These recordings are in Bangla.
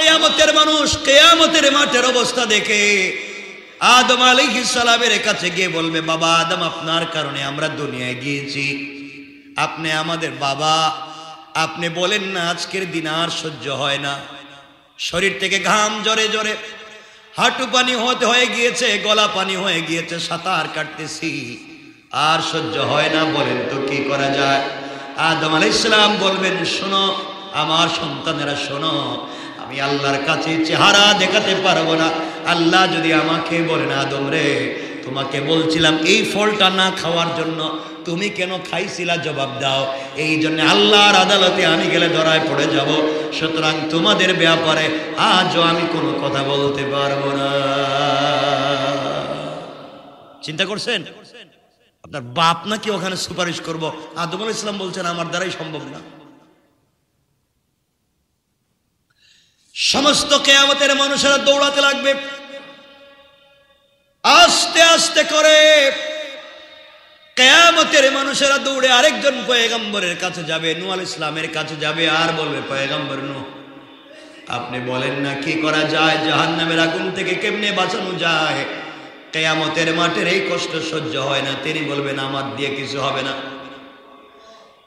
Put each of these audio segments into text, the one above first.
কিয়ামতের মানুষ কিয়ামতের মাঠের অবস্থা দেখে আদম আলাইহিস সালামের কাছে গিয়ে বলবে, বাবা আদম, আপনার কারণে আমরা দুনিয়ায় গিয়েছি, আপনি আমাদের বাবা, আপনি বলেন না আজকের দিন আর সহ্য হয় না, শরীর থেকে ঘাম জরে জরে হাঁটু পানি হয়ে গিয়েছে, গলা পানি হয়ে গিয়েছে, সাঁতার কাটতেছি, আর সহ্য হয় না, বলেন তো কি করা যায়? আদম আলাইহিস সালাম বলবেন, শোনো আমার সন্তানেরা, শোনো, আমি আল্লাহর কাছে চেহারা দেখাতে পারবো না। আল্লাহ যদি আমাকে বলেন, আদম রে, তোমাকে বলছিলাম এই ফলটা না খাওয়ার জন্য, তুমি কেন খাইছিলা? জবাব দাও। এই জন্য আল্লাহর আদালতে আমি গেলে ধরায় পড়ে যাব, সুতরাং তোমাদের ব্যাপারে আজও আমি কোনো কথা বলতে পারবো না। চিন্তা করছেন? আপনার বাপ নাকি ওখানে সুপারিশ করব? আদম আলাইহিস সালাম বলছেন, আমার দ্বারাই সম্ভব না। সমস্ত কিয়ামতের মানুষেরা দৌড়াতে লাগবে, আস্তে আস্তে করে কিয়ামতের মানুষেরা দৌড়ে আরেকজন পয়গম্বরের কাছে যাবে, নূহ আলাইহিস সালামের কাছে যাবে, আর বলবে, পয়গম্বর নূহ, আপনি বলেন না কি করা যায়, জাহান্নামের আগুন থেকে কেমনে বাঁচানো যায়? কিয়ামতের মাঠের এই কষ্ট সহ্য হয় না। তিনি বলবেন, আমার দিয়ে কিছু হবে না,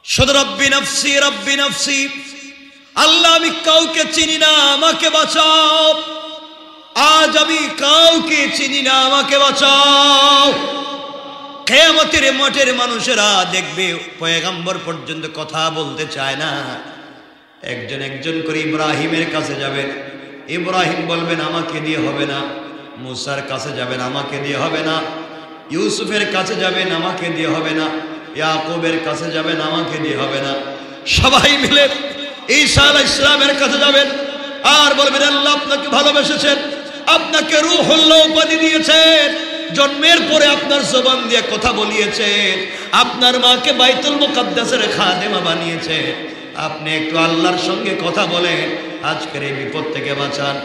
শুধু রব্বি নফসি রব্বি নফসি, আল্লাহ আমি কাউকে চিনি না, আমাকে বাঁচাও, আজ আমি কাউকে চিনি না, আমাকে বাঁচাও। কিয়ামতের মাঠের মানুষেরা দেখবে পয়গম্বর পর্যন্ত কথা বলতে চায় না, একজন একজন করে ইব্রাহিমের কাছে যাবেন, ইব্রাহিম বলবেন আমাকে দিয়ে হবে না, মুসার কাছে যাবেন, আমাকে দিয়ে হবে না, ইউসুফের কাছে যাবেন, আমাকে দিয়ে হবে না, ইয়াকুবের কাছে যাবেন, আমাকে দিয়ে হবে না। সবাই মিলে ঈসা আলাইহিস সালামের কাছে যাবেন আর বলবেন, আল্লাহ আপনাকে ভালোবেসেছেন, আপনাকে রূহুল্লাহ উপাধি দিয়েছেন, জন্মের পরে আপনার জবান দিয়ে কথা বলিয়েছেন, আপনার মাকে বাইতুল মুকাদ্দাসের খাদেমা বানিয়েছে, আপনি একটু আল্লাহর সঙ্গে কথা বলেন, আজকের এই বিপদ থেকে বাঁচান।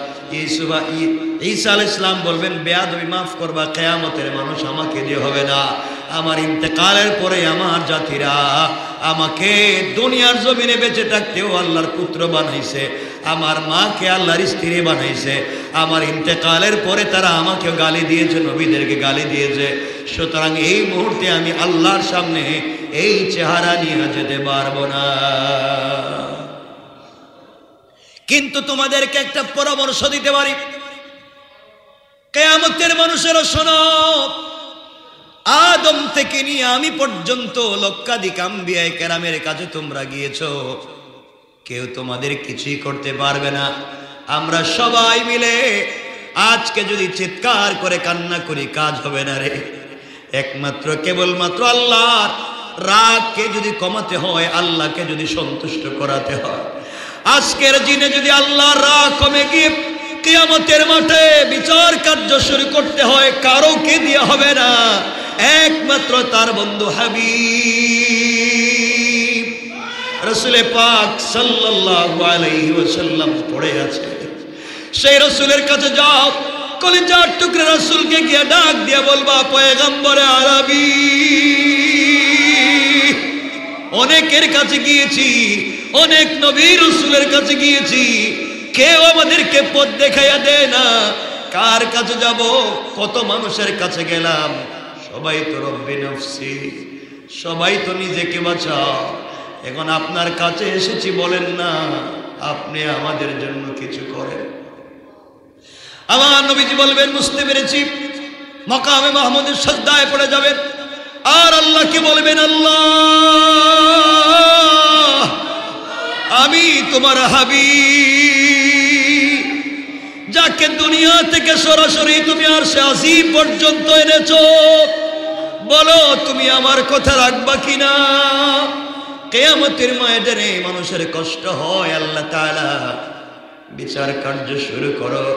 ঈসা আলাইহিস সালাম বলবেন, বেয়াদবি মাফ করবা, কিয়ামতের মানুষ আমাকে দিয়ে হবে না, আমার ইন্তেকালের পরে আমার জাতিরা আমাকে দুনিয়ার জমিনে বেঁচে থাকতেও আল্লাহর পুত্র বানাইছে, আমার মাকে আল্লাহর স্ত্রী বানাইছে, আমার ইন্তেকালের পরে তারা আমাকে গালি দিয়েছে, নবীদেরকে গালি দিয়েছে, সুতরাং এই মুহূর্তে আমি আল্লাহর সামনে এই চেহারা নিয়ে যেতে পারবো না। কিন্তু তোমাদেরকে একটা পরামর্শ দিতে পারি, কিয়ামতের মানুষেরা শোনো, আদম থেকে নিয়ে আমি পর্যন্ত লক্ষাধিক আম্বিয়া কেরামের কাছে তোমরা গিয়েছো, কেউ তোমাদের কিছুই করতে পারবে না। আমরা সবাই মিলে আজকে যদি চিৎকার করে কান্না করি, কাজ হবে না রে। একমাত্র কেবলমাত্র আল্লাহর রাগকে যদি কমাতে হয়, আল্লাহকে যদি সন্তুষ্ট করাতে হয়, আজকের দিনে যদি আল্লাহর রাগ কমে গিয়ে কিয়ামতের মাঠে বিচার কার্য শুরু করতে হয়, কারোকে দিয়ে হবে না, একমাত্র তার বন্ধু হাবিব রাসূল পাক সাল্লাল্লাহু আলাইহি ওয়াসাল্লাম পড়ে আছে, সেই রাসূলের কাছে যাও, কলিজার টুকরা রাসূলকে গিয়ে ডাক দিয়ে বলবা, পয়গম্বরে আরবি, অনেকের কাছে গিয়েছি, অনেক নবী রাসূলের কাছে গিয়েছি, কেউ আমাদেরকে পথ দেখাইয়া দেয় না, কার কাছে যাব? কত মানুষের কাছে গেলাম, সবাই তো রব্বি নফসি, সবাই তো নিজেকে বাঁচাও, এখন আপনার কাছে এসেছি, বলেন না আপনি আমাদের জন্য কিছু করেন। আমার নবীজি বলবেন, বুঝতে পেরেছি, মাকামে মাহমুদের সাজদায় পড়ে যাবেন আর আল্লাহকে বলবেন, আল্লাহ আমি তোমার হাবিব, যাকে দুনিয়া থেকে সরাসরি তুমি আরশে আজিম পর্যন্ত এনেছো, বলো তুমি আমার কথা রাখবা কিনা? কিয়ামতের ময়দানে মানুষের কষ্ট হয়, আল্লাহ তাআলা বিচার কার্য শুরু করো।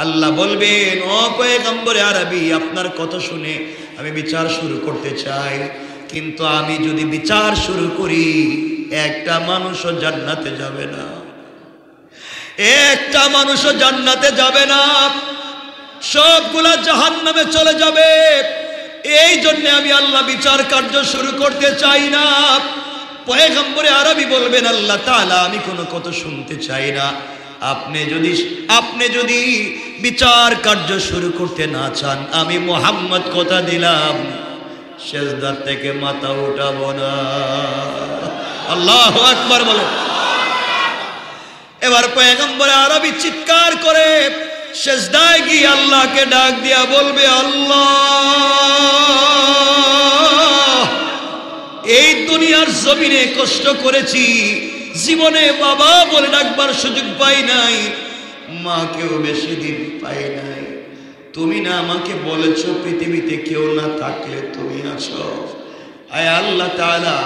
আল্লাহ বলবেন, ও পয়গম্বরে আরবি, আপনার কথা শুনে আমি বিচার শুরু করতে চাই, কিন্তু আমি যদি বিচার শুরু করি, একটা মানুষও জান্নাতে যাবে না, একটা মানুষও জান্নাতে যাবে না, সবগুলা জাহান্নামে চলে যাবে। এই জন্য আমি আল্লাহ বিচার কার্য শুরু করতে চাই না। পয়গম্বরে আরবি বলবেন, আল্লাহ তাআলা আমি কোনো কথা শুনতে চাই না, আপনি যদি বিচার কার্য শুরু করতে না চান, আমি মুহাম্মদ কথা দিলাম সিজদা থেকে মাথা উঠাবো না। আল্লাহু আকবার বলে। এবার পয়গম্বর আরবি চিৎকার করে সিজদায় গিয়ে আল্লাহকে ডাক দিয়া বলবে, আল্লাহ, এই দুনিয়ার জমিনে কষ্ট করেছি, জীবনে বাবা বলে ডাকবার সুযোগ পাই নাই, মাকেও বেশি দিন পাই নাই। তুমি না আমাকে বলেছো পৃথিবীতে কেউ না থাকলে তুমি আছো। আয় আল্লাহ তাআলা,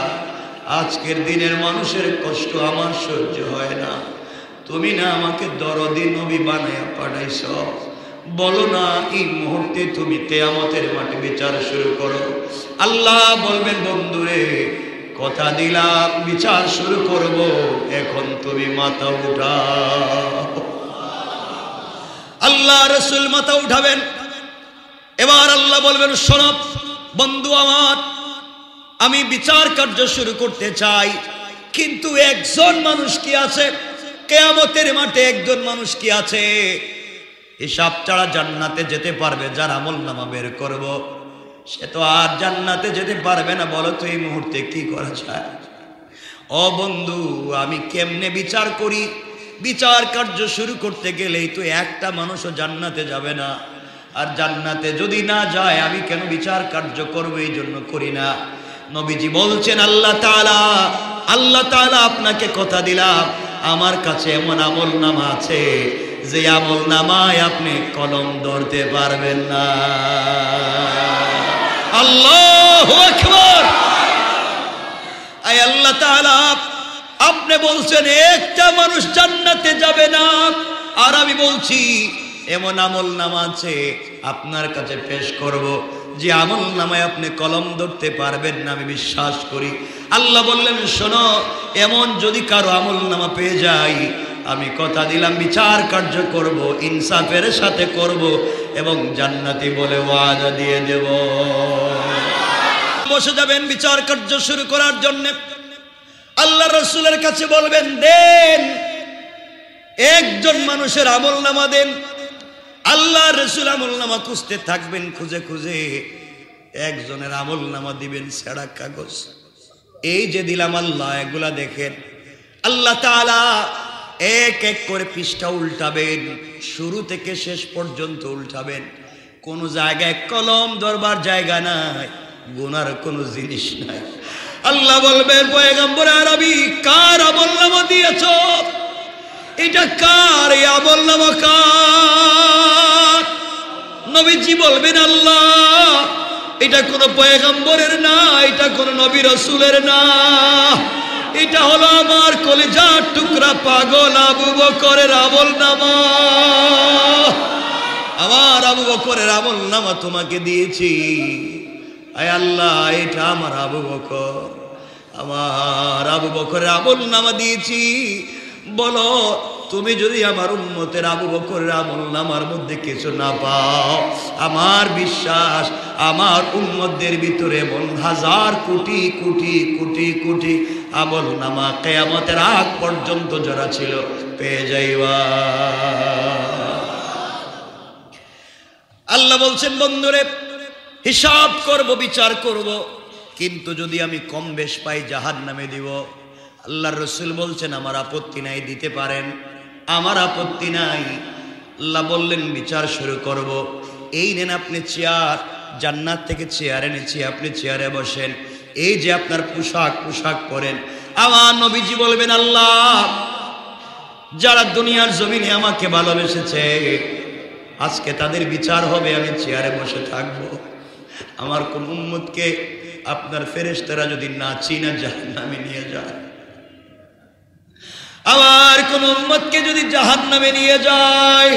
আজকের দিনের মানুষের কষ্ট আমার সহ্য হয় না। তুমি না আমাকে দরদি নবী বানায়া পাঠাইছো। বলো না এই মুহূর্তে তুমি কিয়ামতের মাঠে বিচার শুরু করো। আল্লাহ বলবেন, বন্ধুরে কথা দিলাম বিচার শুরু করব, এখন তুমি মাথা উঠাও। আল্লাহ রাসূল মাথা উঠাবেন। এবার আল্লাহ বলবেন, শোনো বন্ধু আমার, আমি বিচার কার্য শুরু করতে চাই, কিন্তু একজন মানুষ কি আছে কিয়ামতের মাঠে? একজন মানুষ কি আছে হিসাব ছাড়া জান্নাতে যেতে পারবে? যার আমলনামা বের করব সে তো আর জান্নাতে যেতে পারবে না। বলো তো এই মুহূর্তে কি করা যায়? ও বন্ধু, আমি কেমনে বিচার করি? বিচার কার্য শুরু করতে গেলেই তো একটা মানুষও জান্নাতে যাবে না। আর জান্নাতে যদি না যায় আমি কেন বিচার কার্য করবো? এই জন্য করি না। নবীজি বলছেন, আল্লাহ তাআলা আপনাকে কথা দিলাম, আমার কাছে এমন আমলনামা আছে যে আমলনামায় আপনি কলম ধরতে পারবেন না। আল্লাহু আকবার। আয় আল্লাহ তাআলা, আপনি বলছেন একটা মানুষ জান্নাতে যাবে না, আর আমি বলছি এমন আমলনামা আছে আপনার কাছে পেশ করব যে আমলনামায় আপনি কলম ধরতে পারবেন না। আমি বিশ্বাস করি। আল্লাহ বললেন, শোনো, এমন যদি কারো আমলনামা পেয়ে যাই, আমি কথা দিলাম বিচার কার্য করব, ইনসাফের সাথে করব এবং জান্নাতি বলে ওয়াদা দিয়ে দেব। বসে যাবেন বিচার কার্য শুরু করার জন্য। আল্লাহ রাসূলের কাছে বলবেন, দেন একজন মানুষের আমলনামা দেন। আল্লাহ রাসূল আমলনামা খুঁজতে থাকবেন, খুঁজে খুঁজে একজনের আমলনামা দিবেন ছেঁড়া কাগজ। এই যে দিলাম আল্লাহ, এগুলা দেখেন। আল্লাহ তাআলা এক এক করে পৃষ্ঠা উল্টাবেন, শুরু থেকে শেষ পর্যন্ত উল্টাবেন। কোন জায়গায় কলম ধরবার জায়গা নাই, গুনার কোনো জিনিস নাই। আল্লাহ বলবেন, পয়গম্বর আরবি কার আমলনামা দিয়েছো? এটা কার? এই আমলনামা কার? নবীজি বলবেন, আল্লাহ, এটা কোনো পয়গম্বরের না, এটা কোনো নবী রাসূলের না, এটা হলো আমার কলিজার টুকরা পাগল আবু বকরের আমলনামা। আমার আবু বকরের আমলনামা তোমাকে দিয়েছি। আয় আল্লাহ, এটা আমার আবু বকর, আমার আবু বকরের আমলনামা দিয়েছি। বলো, তুমি যদি আমার উম্মতের আবু বকরের আমলনামার মধ্যে কিছু না পাও, আমার বিশ্বাস আমার উম্মতদের ভিতরে এমন হাজার কোটি কোটি কোটি কোটি আমলনামা কিয়ামতের আগ পর্যন্ত যারা ছিল পেয়ে যাইবা। আল্লাহ বলছেন, বন্ধুরে হিসাব করব, বিচার করব, কিন্তু যদি আমি কম বেশ পাই জাহান্নামে দিব। আল্লাহর রাসূল বলছেন, আমার আপত্তি নাই, দিতে পারেন, আমার আপত্তি নাই। আল্লাহ বললেন, বিচার শুরু করব। এই নেন আপনি চেয়ার, জান্নাত থেকে চেয়ার এনেছি, আপনি চেয়ারে বসেন। এই যে আপনার পোশাক পরেন। আমার নবীজি বলবেন, আল্লাহ, যারা দুনিয়ার জমিনে আমাকে ভালোবেসেছে আজকে তাদের বিচার হবে, আমি চেয়ারে বসে থাকবো। আমার কোন উম্মতকে আপনার ফেরেশতারা যদি না চিনা জাহান্নামে নিয়ে যায়, আমার কোন উম্মতকে যদি জাহান্নামে নিয়ে যায়,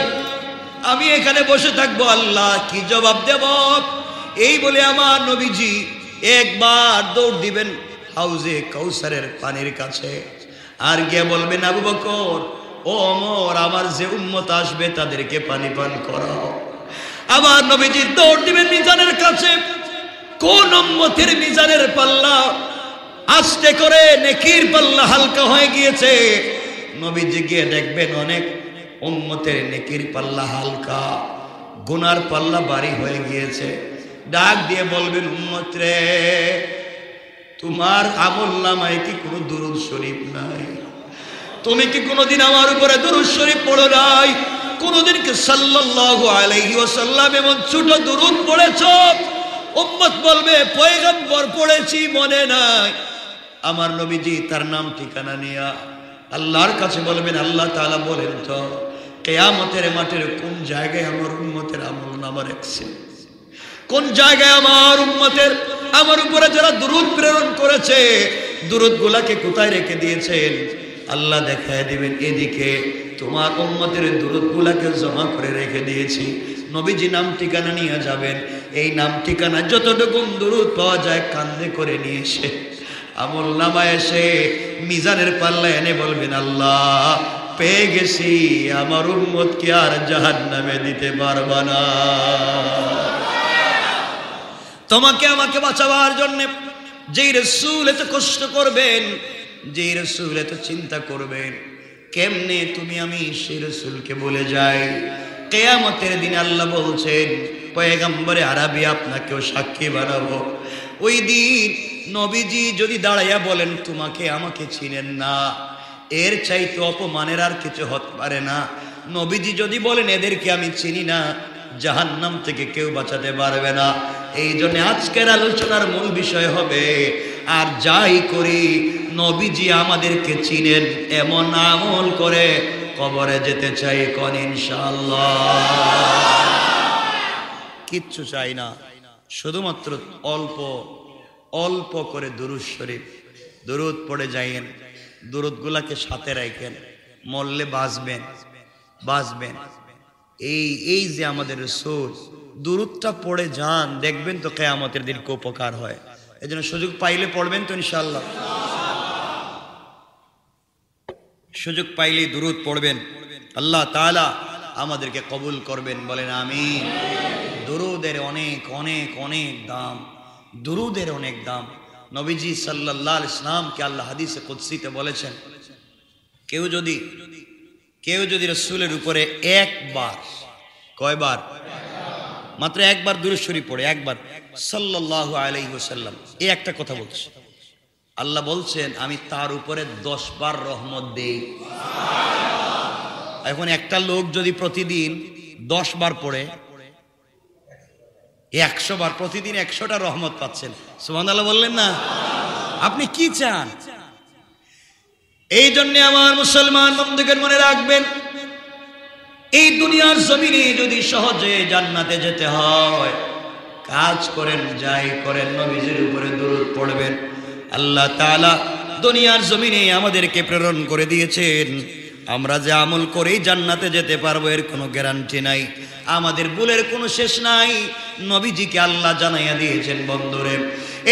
আমি এখানে বসে থাকবো। আল্লাহ কি জবাব দেব? এই বলে আমার নবীজি একবার দৌড় দিবেন হাউজে কাউসারের পানির কাছে, আর গিয়ে বলবেন, আবু বকর, ও ওমর, আমার যে উম্মত আসবে তাদেরকে পানি পান করাও। আমার নবীজি দৌড় দিবেন মিজানের কাছে। কোন উম্মতের মিজানের পাল্লা আস্তে করে নেকির পাল্লা হালকা হয়ে গিয়েছে, নবীজি গিয়ে দেখবেন অনেক উম্মতের নেকির পাল্লা হালকা, গুনার পাল্লা ভারী হয়ে গিয়েছে। ডাক দিয়ে বলবেন, উম্মত রে, তোমার আমলনামায় কি কোনো দুরূদ শরীফ নাই? তুমি কি কোনোদিন আমার উপরে দুরূদ শরীফ পড়ো নাই? কোনোদিন কি সাল্লাল্লাহু আলাইহি ওয়াসাল্লাম এমন ছোট দুরূদ পড়েছো? উম্মত বলবে, পয়গম্বর পড়েছি, মনে নাই। আমার নবীজি তার নাম ঠিকানা নিয়া আল্লাহর কাছে বলবেন, আল্লাহ তাআলা বলেন তো কিয়ামতের মাঠের কোন জায়গায় আমার উম্মতের আমলনামা রাখছে? কোন জায়গায় আমার উম্মতের আমার উপরে যারা দুরূদ প্রেরণ করেছে দুরূদগুলোকে কোথায় রেখে দিয়েছেন? আল্লাহ দেখায় দিবেন, এদিকে তোমার উম্মতের দুরূদগুলোকে জমা করে রেখে দিয়েছি। নবীজি নাম ঠিকানা নিয়ে যাবেন, এই নাম ঠিকানা যতটুকু দুরূদ পাওয়া যায় কান্দে করে নিয়ে এসে আমলনামায় এসে মিজানের পাল্লা এনে বলবেন, আল্লাহ পেয়ে গেছি, আমার উম্মতকে আর জাহান্নামে দিতে পারবা না। তোমাকে আমাকে বাঁচাবার জন্য যেই রাসূল এত কষ্ট করবেন, যেই রাসূল এত চিন্তা করবেন, কেমনে তুমি আমি সেই রাসূলকে বলে যাই? কিয়ামতের দিন আল্লাহ বলছেন, পয়গম্বরে আরবি আপনাকেও সাক্ষী বানাবো। ওই দিন নবীজি যদি দাঁড়াইয়া বলেন, তোমাকে আমাকে চিনেন না, এর চাইতে অপমানের আর কিছু হতে পারে না। নবীজি যদি বলেন, এদেরকে আমি চিনি না, জাহান্নাম থেকে কেউ বাঁচাতে পারবে না। এই জন্য আজকের আলোচনার মূল বিষয় হবে, আর যাই করি নবীজি আমাদেরকে চিনেন এমন আমল করে কবরে যেতে চাই, কোন ইনশাআল্লাহ। কিচ্ছু চাই না, শুধুমাত্র অল্প অল্প করে দুরূদ শরীফ দুরূদ পড়ে যাইয়েন, দুরূদগুলাকে সাথে রাখেন, মরলে বাঁচবেন বাঁচবেন। এই যে আমাদের রাসূল দুরূদটা পড়ে যান, দেখবেন তো কিয়ামতের দিন কি উপকার হয়। এই জন্য সুযোগ পাইলে পড়বেন তো ইনশাআল্লাহ, সুযোগ পাইলে দুরূদ পড়বেন, আল্লাহ তাআলা আমাদেরকে কবুল করবেন, বলেন আমিন। দুরূদের অনেক অনেক অনেক দাম, দুরূদের অনেক দাম। নবীজি সাল্লাল্লাহু আলাইহি ওয়াসাল্লামকে আল্লাহ হাদিসে কুদসিতে বলেছেন, কেউ যদি রাসূলের উপরে একবার, কয়বার? মাত্র একবার দুরূদ শরীফ পড়ে, একবার সাল্লাল্লাহু আলাইহি ওয়াসাল্লাম, এই একটা কথা বলছে, আল্লাহ বলছেন আমি তার উপরে 10 বার রহমত দেই। এখন একটা লোক যদি প্রতিদিন 10 বার পড়ে, 100 বার, প্রতিদিন 100টা রহমত পাচ্ছেন। সুবহানাল্লাহ বললেন না? আপনি কি চান? এই জন্য আমার মুসলমান বন্ধুগণ মনে রাখবেন, এই দুনিয়ার জমিনে যদি সহজে জান্নাতে যেতে হয়, কাজ করেন যাই করেন নবীজির উপরে দুরূদ পড়বেন। আল্লাহ তাআলা দুনিয়ার জমিনে আমাদেরকে প্রেরণ করে দিয়েছেন, আমরা যে আমল করেই জান্নাতে যেতে পারবো এর কোনো গ্যারান্টি নাই, আমাদের ভুলের কোনো শেষ নাই। নবীজিকে আল্লাহ জানাইয়া দিয়েছেন, বন্ধুরে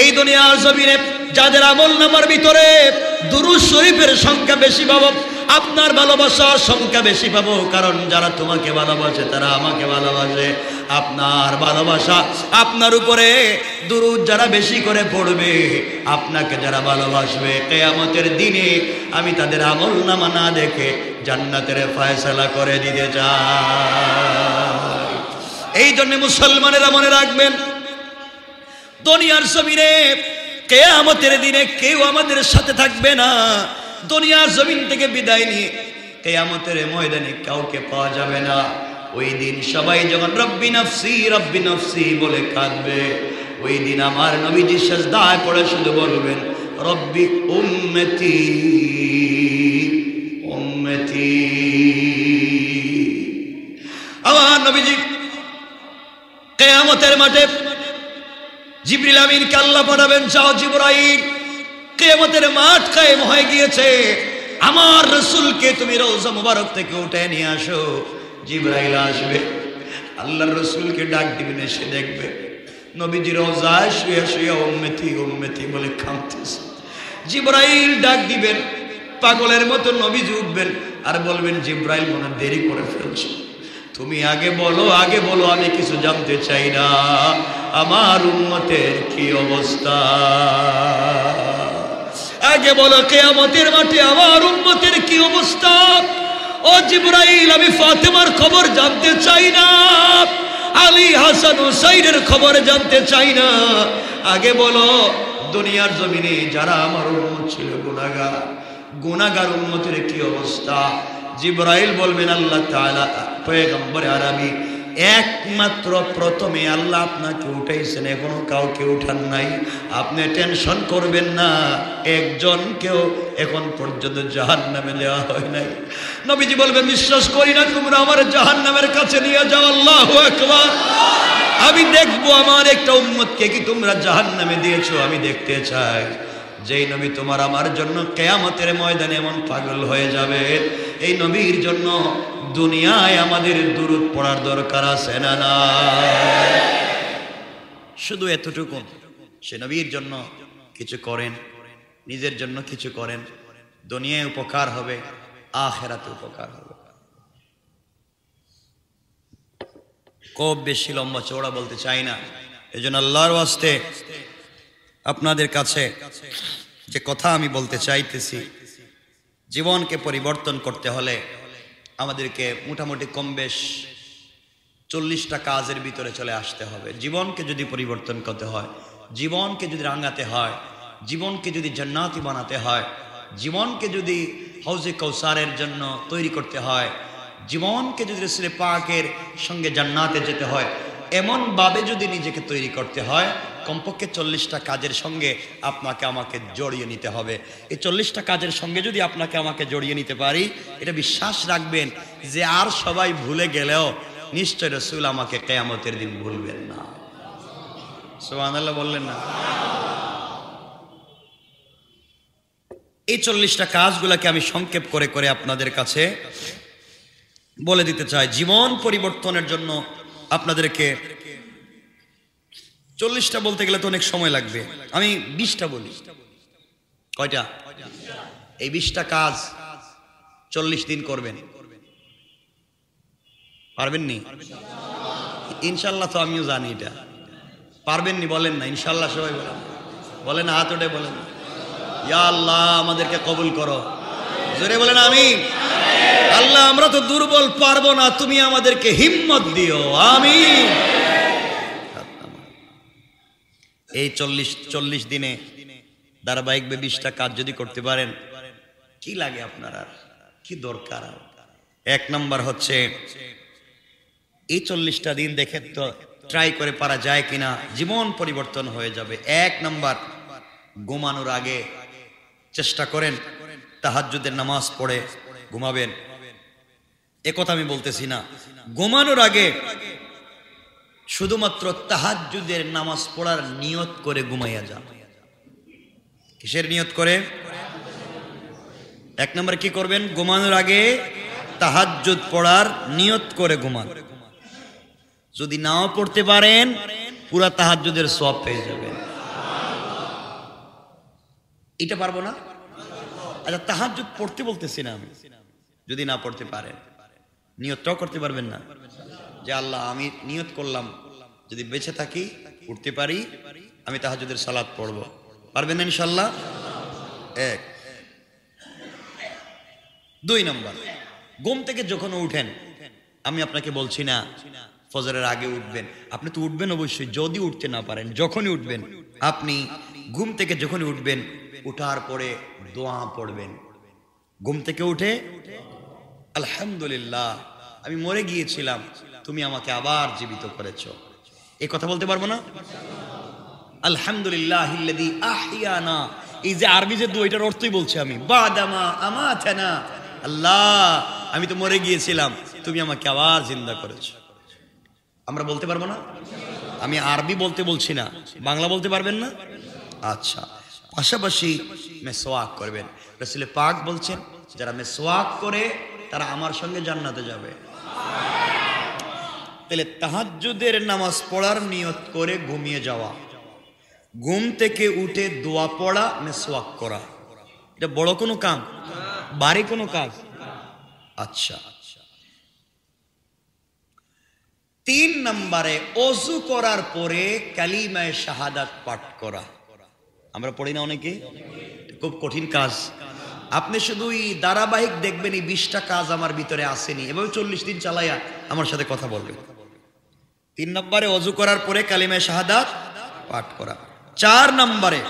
এই দুনিয়ার জমিনে যাদের আমলনামার ভিতরে দুরূদ শরীফের সংখ্যা বেশি পাবো, আপনার ভালোবাসার সংখ্যা বেশি পাবো, কারণ যারা তোমাকে ভালোবাসে তারা আমাকে ভালোবাসে। আপনার ভালোবাসা, আপনার উপরে দুরূদ যারা বেশি করে পড়বে, আপনাকে যারা ভালোবাসবে, কিয়ামতের দিনে আমি তাদের আমলনামা না দেখে জান্নাতের ফয়সালা করে দিতে চাই। এই জন্য মুসলমানেরা মনে রাখবেন, দুনিয়ার জমিনে কিয়ামতের দিনে কেউ আমাদের সাথে থাকবে না। দুনিয়ার জমিন থেকে বিদায় নিয়ে কিয়ামতের ময়দানে কাউকে পাওয়া যাবে না। ওই দিন সবাই যখন রব্বি নফসি বলে কাঁদবে, ওই দিন আমার নবীজি সিজদায় পড়ে শুধু বলবেন, রব্বি উম্মতি উম্মতি। আমার নবীজি কিয়ামতের মাঠে জিবরিল আমিনকে আল্লাহ পাঠাবেন, যাও জিবরাইল, কিয়ামতের মাঠ কায়েম হয়ে গিয়েছে, আমার রাসূলকে তুমি রওজা মুবারক থেকে উঠে নিয়ে আসো। জিবরাইল আসবে, আল্লাহর রাসূলকে ডাক দিবেন, এসে দেখবে নবীজি রওজায় শুয়ে শুয়ে উম্মতি উম্মতি বলে কাঁদতেছে। জিবরাইল ডাক দিবেন, পাগলের মতো নবীজি উঠবেন আর বলবেন, জিবরাইল মনে দেরি করে ফেলছো, তুমি আগে বলো আমি কিছু জানতে চাই না, আমার উম্মতের কি অবস্থা, আগে বলো কিয়ামতের মাঠে আমার উম্মতের কি অবস্থা। ও জিবরাইল, আমি ফাতেমার খবর জানতে চাই না, আলী হাসান হুসাইনের খবর জানতে চাই না, আগে বলো দুনিয়ার জমিনে যারা আমার উম্মত ছিল গুনাহগার উম্মতের কি অবস্থা? জিবরাইল বলবেন আল্লাহ তাআলা পয়গম্বর আরবি একমাত্র প্রথমে আল্লাহ আপনাকে উঠাইছেন, এখনো কাউকে উঠান নাই, আপনি টেনশন করবেন না, একজনকেও এখন পর্যন্ত জাহান্নামে দেওয়া হয় নাই। নবীজি বলবেন বিশ্বাস করি না, তোমরা আমার জাহান্নামের কাছে নিয়ে যাও, আল্লাহু আকবার, আমি দেখবো আমার একটা উম্মতকে কি তোমরা জাহান্নামে দিয়েছো, আমি দেখতে চাই। যেই নবী তোমার আমার জন্য কিয়ামতের ময়দানে এমন পাগল হয়ে যাবে, এই নবীর জন্য দুনিয়ায় আমাদের দুরূদ পড়ার দরকার আছে না না? শুধু এতটুকু, সে নবীর জন্য কিছু করেন, নিজের জন্য কিছু করেন, দুনিয়ায় উপকার হবে, আখিরাতে উপকার হবে। খুব বেশি লম্বা চওড়া বলতে চাই না, এজন্য আল্লাহর ওয়াস্তে আপনাদের কাছে যে কথা আমি বলতে চাইতেছি, জীবনকে পরিবর্তন করতে হলে আমাদেরকে মোটামুটি কম বেশ 40টা কাজের ভিতরে চলে আসতে হবে। জীবনকে যদি পরিবর্তন করতে হয়, জীবনকে যদি রাঙাতে হয়, জীবনকে যদি জান্নাতি বানাতে হয়, জীবনকে যদি হাউজে কাউসারের জন্য তৈরি করতে হয়, জীবনকে যদি রাসূল পাকের সঙ্গে জান্নাতে যেতে হয়, এমনভাবে যদি নিজেকে তৈরি করতে হয়, কমপক্ষে 40টা কাজের সঙ্গে আপনাকে আমাকে জড়িয়ে নিতে হবে। এই 40টা কাজের সঙ্গে যদি আপনাকে আমাকে জড়িয়ে নিতে পারি, এটা বিশ্বাস রাখবেন যে আর সবাই ভুলে গেলেও নিশ্চয় রাসূল আমাকে কিয়ামতের দিন ভুলবেন না। সুবহানাল্লাহ বললেন না? এই 40টা কাজগুলোকে আমি সংক্ষেপ করে করে আপনাদের কাছে বলে দিতে চাই। জীবন পরিবর্তনের জন্য আপনাদেরকে 40টা বলতে গেলে তো অনেক সময় লাগবে, আমি 20টা বলি। কয়টা? এই 20টা কাজ 40 দিন করবেন, পারবেননি? ইনশাল্লাহ তো আমিও জানি এটা পারবেননি, বলেন না ইনশাল্লাহ? সবাই বলেন, বলেন হাত উঠে বলেন, ইয়া আল্লাহ আমাদেরকে কবুল করো, জোরে বলেন আমিন। আল্লাহ আমরা তো দুর্বল, পারবো না, তুমি আমাদেরকে হিম্মত দিও, আমিন। এই 40 দিনে ধারাবাহিকভাবে 20টা কাজ যদি করতে পারেন, কি লাগে আপনার, আর কি দরকার? 1 নম্বর হচ্ছে এই 40টা দিন দেখে তো ট্রাই করে পারা যায় কিনা জীবন পরিবর্তন হয়ে যাবে। 1 নম্বর, ঘুমানোর আগে চেষ্টা করেন তাহাজ্জুদের নামাজ পড়ে ঘুমাবেন। এ কথা আমি বলতেছি না, ঘুমানোর আগে শুধুমাত্র তাহাজ্জুদের নামাজ পড়ার নিয়ত করে ঘুমাইয়া যান। কিসের নিয়ত করে? 1 নম্বর কি করবেন? ঘুমানোর আগে তাহাজ্জুদ পড়ার নিয়ত করে ঘুমান। যদি নাও পড়তে পারেন, পুরা তাহাজ্জুদের সওয়াব পেয়ে যাবেন। এটা পারবো না? আচ্ছা, তাহাজ্জুদ পড়তে বলতেছি না আমি, যদি না পড়তে পারেন নিয়তটাও করতে পারবেন না যে আল্লাহ আমি নিয়ত করলাম যদি বেঁচে থাকি, উঠতে পারি, আমি তাহাজ্জুদের সালাত পড়ব, পারবেন না ইনশাআল্লাহ? 1। 2 নম্বর, ঘুম থেকে যখন উঠেন, আমি আপনাকে বলছি না ফজরের আগে উঠবেন, আপনি তো উঠবেন অবশ্যই, যদি উঠতে না পারেন যখনই উঠবেন, আপনি ঘুম থেকে যখনই উঠবেন, উঠার পরে দোয়া পড়বেন। ঘুম থেকে উঠে আলহামদুলিল্লাহ আমি মরে গিয়েছিলাম, তুমি আমাকে আবার জীবিত করেছো, এই কথা বলতে পারবো না? আলহামদুলিল্লাহিল্লাযী আহইয়ানা, এই যে আরবি যে দোয়া, এটার অর্থই বলছি আমি, বাদামা আমাতানা, আল্লাহ আমি তো মরে গিয়েছিলাম, তুমি আমাকে আবার জিন্দা করেছো। আমরা বলতে পারবো না? আমি আরবি বলতে বলছি না, বাংলা বলতে পারবেন না? আচ্ছা, পাশাপাশি মেসওয়াক করবেন। রাসূল পাক বলছেন যারা মেসওয়াক করে তারা আমার সঙ্গে জান্নাতে যাবে। তাহলে তাহাজ্জুদের নামাজ পড়ার নিয়ত করে ঘুমিয়ে যাওয়া, ঘুম থেকে উঠে দোয়া পড়া, মেসওয়াক করা, এটা বড় কোনো কাম? বাড়ি কোনো কাজ? আচ্ছা। 3 নম্বরে, ওযু করার পরে কালিমায়ে শাহাদাত পাঠ করা। আমরা পড়ি না অনেকে? খুব কঠিন কাজ, আপনি শুধু ধারাবাহিক দেখবেন এই 20টা কাজ আমার ভিতরে আসেনি, এভাবে 40 দিন চালাইয়া আমার সাথে কথা বলবেন। 3 নম্বরে ওযু করার পরে কালিমা শাহাদাত পাঠ করা। 4 নম্বরে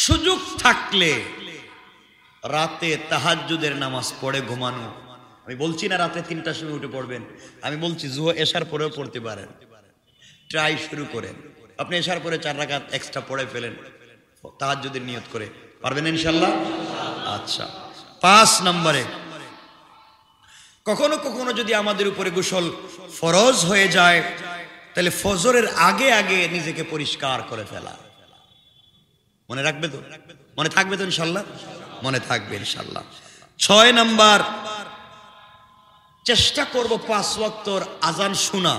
সুযোগ থাকলে রাতে তাহাজ্জুদের নামাজ পড়ে ঘুমানো। আমি বলছি না রাতে 3টার সময় উঠে পড়বেন, আমি বলছি জুহর এশার পরেও পড়তে পারেন। ট্রাই শুরু করেন, আপনি এশার পরে 4 রাকাত এক্সট্রা পড়ে ফেলেন তাহাজ্জুদের নিয়ত করে, পারবেন ইনশাআল্লাহ? আচ্ছা। 5 নম্বরে কখনো কখনো যদি আমাদের উপরে গোসল ফরজ হয়ে যায় তাহলে ফজরের আগে আগে নিজেকে পরিষ্কার করে ফেলা। মনে রাখবে তো? মনে থাকবে তো ইনশাআল্লাহ? মনে থাকবে ইনশাআল্লাহ। 6 নাম্বার, চেষ্টা করব 5 ওয়াক্তর আজান শোনা।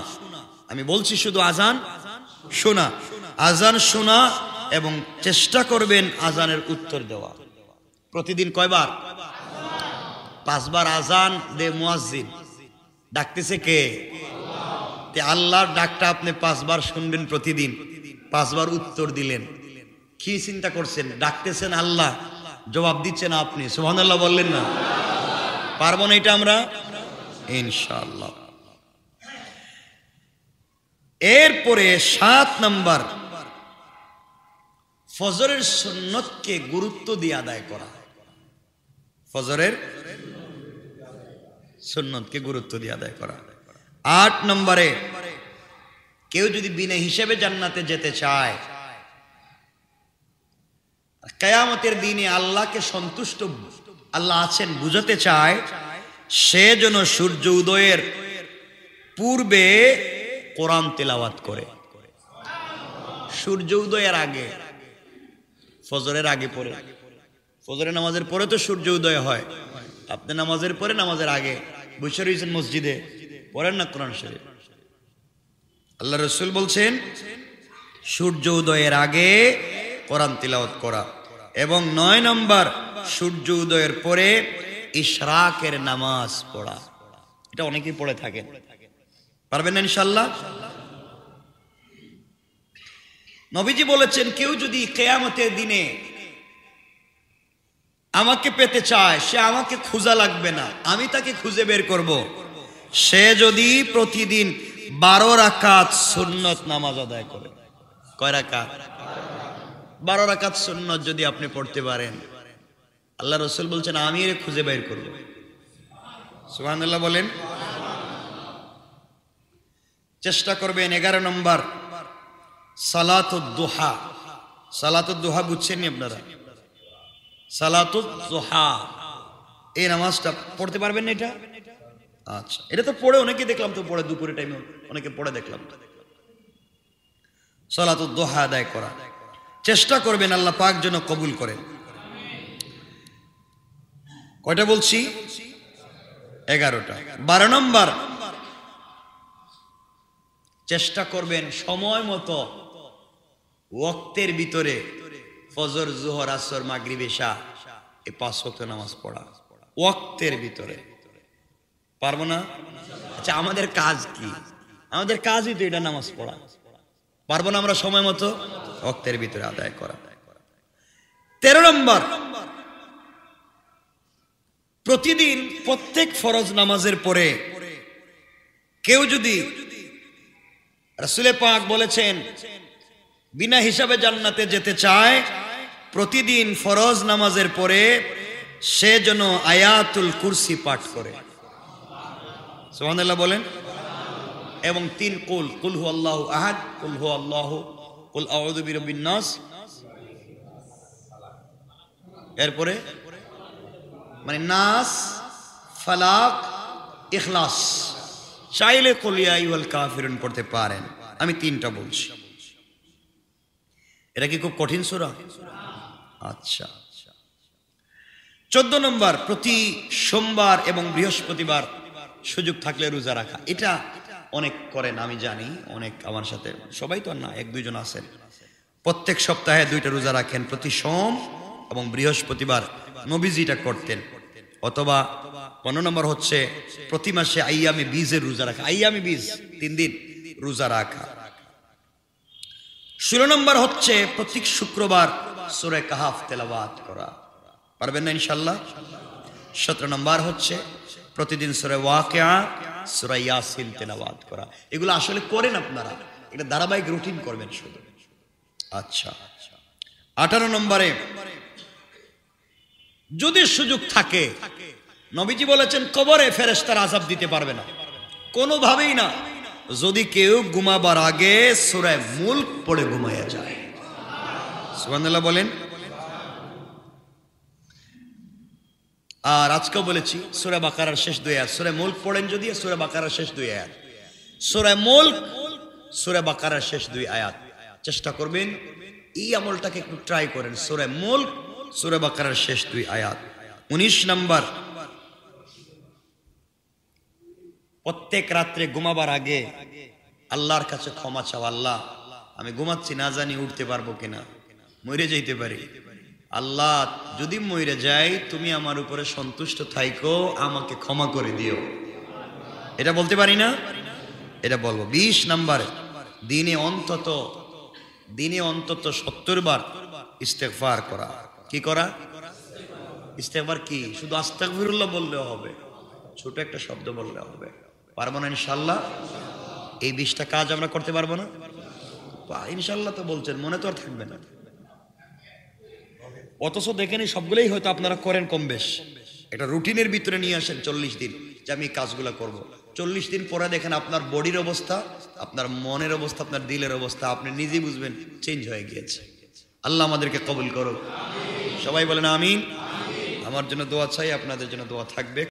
আমি বলছি শুধু আজান শোনা, আজান শোনা, এবং চেষ্টা করবেন আজানের উত্তর দেওয়া। প্রতিদিন কয়বার? 5 বার আজান দে মুয়াজ্জিন, ডাকতেছে কে? তে আল্লাহর ডাকটা আপনি 5 বার শুনবেন প্রতিদিন, 5 বার উত্তর দিলেন। কি চিন্তা করছেন? ডাকতেছেন আল্লাহ, জবাব দিচ্ছেন আপনি। সুবহানাল্লাহ বললেন না? পারবো না এটা আমরা ইনশাআল্লাহ। এরপরে 7 নাম্বার, ফজরের সুন্নতকে গুরুত্ব দিয়ে আদায় করা। ফজরের সুন্নতকে গুরুত্ব দিয়ে আদায় করা। 8 নম্বরে কেউ যদি বিনা হিসেবে জান্নাতে যেতে চায়, কিয়ামতের দিনে আল্লাহকে সন্তুষ্ট আল্লাহ আছেন বুঝাতে চায়, সে যেন সূর্য উদয়ের পূর্বে কোরআন তেলাওয়াত করে। সূর্য উদয়ের আগে, ফজরের আগে পড়ে, ফজরের নামাজের পরে তো সূর্য উদয় হয়, আপনি নামাজের পরে নামাজের আগে বসে রয়েছেন মসজিদে, পড়েন না কোরআন শরীফ। আল্লাহ রাসূল বলছেন সূর্য উদয়ের আগে কোরআন তিলাওয়াত করা। এবং 9 নম্বর, সূর্য উদয়ের পরে ইশরাকের নামাজ পড়া। এটা অনেকেই পড়ে থাকেন, পারবেন না ইনশাআল্লাহ? নবীজি বলেছেন কেউ যদি কিয়ামতের দিনে আমাকে পেতে চায়, সে আমাকে খোঁজা লাগবে না, আমি তাকে খুঁজে বের করব। সে যদি প্রতিদিন 12 রাকাত সুন্নত নামাজ আদায় করে। কয় রাকাত? 12 রাকাত সুন্নত যদি আপনি পড়তে পারেন, আল্লাহ রাসূল বলছেন আমি এর খুঁজে বের করব। সুবহানাল্লাহ বলেন। চেষ্টা করবেন। 11 নম্বর, সালাতুদ দুহা। সালাতুদ দুহা বুঝছেন নি আপনারা? সালাতুদ দুহা, এই নামাজটা পড়তে পারবেন না এটা? আচ্ছা, এটা তো পড়ে অনেকে দেখলাম তো পড়ে, দুপুরে টাইমে অনেকে পড়ে দেখলাম। সালাতুদ দুহা আদায় করা চেষ্টা করবেন, আল্লাহ পাক যেন কবুল করেন। কয়টা বলছি? 11টা। 12 নম্বর, চেষ্টা করবেন সময় মতো ওয়াক্তের ভিতরে ফজর, জোহর, আসর, মাগরিব, এশা এই 5 ওয়াক্ত নামাজ পড়া ওয়াক্তের ভিতরে। পারবো না? আচ্ছা, আমাদের কাজ কি? আমাদের কাজই তো এটা, নামাজ পড়া। পারবো না আমরা সময় মতো ওয়াক্তের ভিতরে আদায় করা? 13 নম্বর, প্রতিদিন প্রত্যেক ফরজ নামাজের পরে কেউ যদি, রাসূল পাক বলেছেন বিনা হিসাবে জান্নাতে যেতে চায়, প্রতিদিন ফরজ নামাজের পরে সে যেন আয়াতুল কুরসি পাঠ করে। সুবহানাল্লাহ বলেন। এবং 3 কুল, কুল হুয়াল্লাহু আহাদ, কুল হুয়াল্লাহু, কুল আউযু বিরাব্বিন নাস, এরপরে মানে নাস, ফালাক, ইখলাস। চাইলে কুল ইয়া আইয়ুহাল কাফিরুন পড়তে পারেন, আমি 3টা বলছি। এটা কি খুব কঠিন সূরা? আচ্ছা। 14 নম্বর, প্রতি সোমবার এবং বৃহস্পতিবার সুযোগ থাকলে রোজা রাখা। এটা অনেক করেন আমি জানি, অনেক আমার সাথে, সবাই তো না, 1-2 জন আছেন। প্রত্যেক সপ্তাহে 2টা রোজা রাখেন, প্রতি সোম এবং বৃহস্পতিবার নবীজি এটা করতেন। অথবা 15 নম্বর হচ্ছে প্রতি মাসে আইয়ামে বীজের রোজা রাখা। আইয়ামে বীজ 3 দিন রোজা রাখা। 16 নম্বর হচ্ছে প্রত্যেক শুক্রবার সূরা কাহাফ তেলাওয়াত করা। পারবেন না ইনশাআল্লাহ? 17 নম্বর হচ্ছে প্রতিদিন সূরা ওয়াকিয়া, সূরা ইয়াসিন তেলাওয়াত করা। এগুলো আসলে করেন আপনারা, এটা ধারাবাহিক রুটিন করবেন শুধু। আচ্ছা, 18 নম্বরে যদি সুযোগ থাকে, নবীজি বলেছেন কবরে ফেরেশতারা আযাব দিতে পারবে না, কোনোভাবেই না, যদি কেউ ঘুমাবার আগে সূরা মুলক পড়ে ঘুমায়া যায়। সুবহানাল্লাহ বলেন। আর আজকেও বলেছি সূরা বাকারার শেষ 2 আয়াত, সূরা মুলক পড়েন যদি, সূরা বাকারার শেষ 2 আয়াত, সূরা মুলক, সূরা বাকারার শেষ 2 আয়াত। চেষ্টা করবেন এই আমলটাকে একটু ট্রাই করেন, সূরা মুলক, সূরা বাকারার শেষ 2 আয়াত। 19 নম্বর, প্রত্যেক রাত্রে ঘুমাবার আগে আল্লাহর কাছে ক্ষমা চাও। আল্লাহ, আমি ঘুমাচ্ছি, না জানি উঠতে পারবো কিনা, মরে যাইতে পারি, আল্লাহ যদি মরে যাই তুমি আমার উপরে সন্তুষ্ট থাইকো, আমাকে ক্ষমা করে দিও। এটা বলতে পারি না? এটা বলবো। 20 নম্বর, দিনে অন্তত 70 বার ইস্তেগফার করা। কি করা? ইস্তেগফার। কি শুধু আস্তাগফিরুল্লাহ বললেও হবে? ছোট একটা শব্দ বললে হবে। পারবো না ইনশাআল্লাহ? এই 20টা কাজ আমরা করতে পারবো না? ইনশাআল্লাহ তো বলছেন, মনে তো আর থাকবে না। অথচ দেখেন এই সবগুলোই হয়তো আপনারা করেন কম বেশ। একটা রুটিনের ভিতরে নিয়ে আসেন 40 দিন যে আমি এই কাজগুলো করব। 40 দিন পরে দেখেন আপনার বডির অবস্থা, আপনার মনের অবস্থা, আপনার দিলের অবস্থা আপনি নিজেই বুঝবেন চেঞ্জ হয়ে গিয়েছে। আল্লাহ আমাদেরকে কবুল করুক। সবাই বলেন আমিন। আমার জন্য দোয়া চাই, আপনাদের জন্য দোয়া থাকবে।